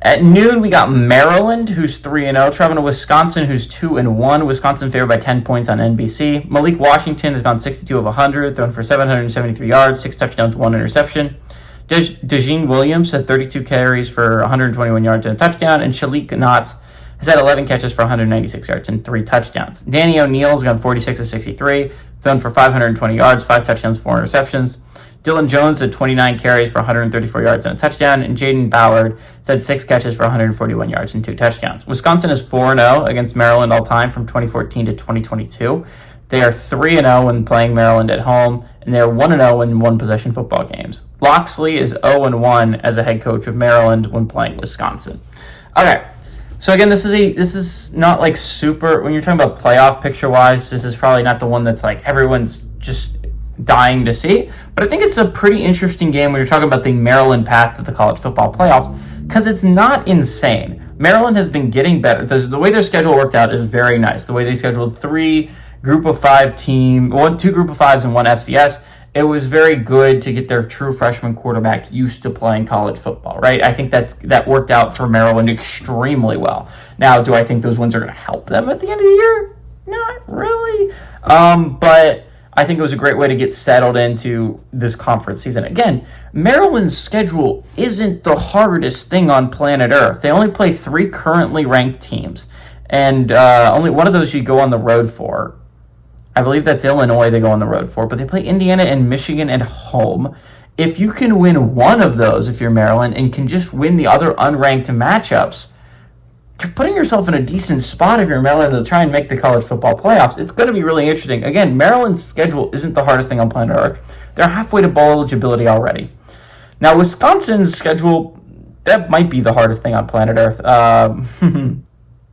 At noon, we got Maryland, who's 3-0, traveling to Wisconsin, who's 2-1. Wisconsin favored by 10 points on NBC. Malik Washington has gone 62 of 100, thrown for 773 yards, 6 touchdowns, 1 interception. DeJean Williams had 32 carries for 121 yards and a touchdown, and Shalik Knotts has had 11 catches for 196 yards and 3 touchdowns. Danny O'Neal has gone 46 of 63, thrown for 520 yards, 5 touchdowns, 4 interceptions. Dylan Jones had 29 carries for 134 yards and a touchdown, and Jaden Ballard has had 6 catches for 141 yards and 2 touchdowns. Wisconsin is 4-0 against Maryland all time from 2014 to 2022. They are 3-0 when playing Maryland at home, and they are 1-0 in one-possession football games. Locksley is 0-1 as a head coach of Maryland when playing Wisconsin. Okay, so again, this is not like super, when you're talking about playoff picture-wise, this is probably not the one that's like everyone's just dying to see, but I think it's a pretty interesting game when you're talking about the Maryland path to the college football playoffs, because it's not insane. Maryland has been getting better. The way their schedule worked out is very nice. The way they scheduled 3 group of 5 2 group of 5s and 1 FCS, it was very good to get their true freshman quarterback used to playing college football, right? I think that worked out for Maryland extremely well. Now, do I think those wins are going to help them at the end of the year? Not really. But I think it was a great way to get settled into this conference season. Again, Maryland's schedule isn't the hardest thing on planet Earth. They only play 3 currently ranked teams, and only one of those you go on the road for. I believe that's Illinois they go on the road for, but they play Indiana and Michigan at home. If you can win one of those, if you're Maryland, and can just win the other unranked matchups, you're putting yourself in a decent spot if you're Maryland to try and make the college football playoffs. It's going to be really interesting. Again, Maryland's schedule isn't the hardest thing on planet Earth. They're halfway to bowl eligibility already. Now, Wisconsin's schedule, that might be the hardest thing on planet Earth.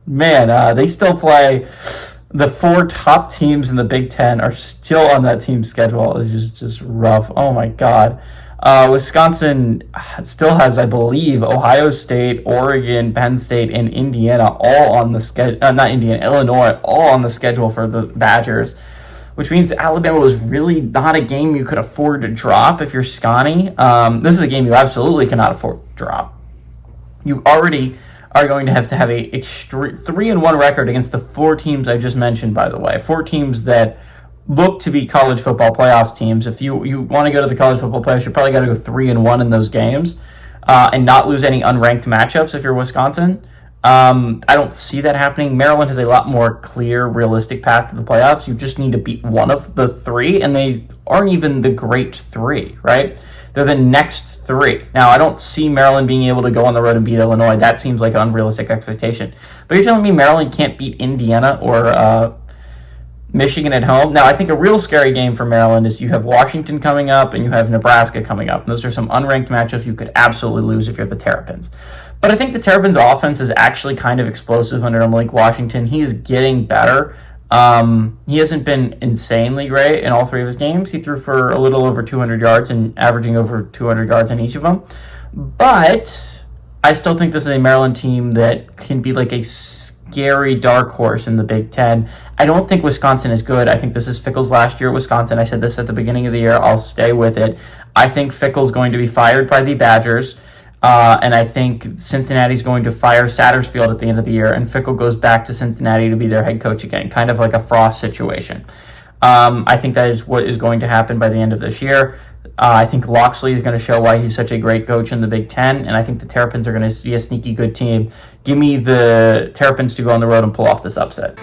They still play. The 4 top teams in the Big Ten are still on that team's schedule. It's just rough. Oh, my God. Wisconsin still has, I believe, Ohio State, Oregon, Penn State, and Indiana all on the schedule. Not Indiana, Illinois, all on the schedule for the Badgers, which means Alabama was really not a game you could afford to drop if you're Scotty. This is a game you absolutely cannot afford to drop. You already are going to have a 3-1 record against the 4 teams I just mentioned, by the way. 4 teams that look to be college football playoffs teams. If you want to go to the college football playoffs, you probably got to go 3-1 in those games and not lose any unranked matchups if you're Wisconsin. I don't see that happening. Maryland has a lot more clear, realistic path to the playoffs. You just need to beat one of the 3, and they aren't even the great 3, right? They're the next 3. Now, I don't see Maryland being able to go on the road and beat Illinois. That seems like an unrealistic expectation. But you're telling me Maryland can't beat Indiana or Michigan at home? Now, I think a real scary game for Maryland is you have Washington coming up and you have Nebraska coming up. And those are some unranked matchups you could absolutely lose if you're the Terrapins. But I think the Terrapins' offense is actually kind of explosive under Malik Washington. He is getting better. He hasn't been insanely great in all 3 of his games. He threw for a little over 200 yards and averaging over 200 yards in each of them. But I still think this is a Maryland team that can be like a scary dark horse in the Big Ten. I don't think Wisconsin is good. I think this is Fickell's last year at Wisconsin. I said this at the beginning of the year. I'll stay with it. I think Fickell's going to be fired by the Badgers. And I think Cincinnati's going to fire Satterfield at the end of the year, and Fickell goes back to Cincinnati to be their head coach again, kind of like a Frost situation. I think that is what is going to happen by the end of this year. I think Locksley is going to show why he's such a great coach in the Big Ten, and I think the Terrapins are going to be a sneaky good team. Give me the Terrapins to go on the road and pull off this upset.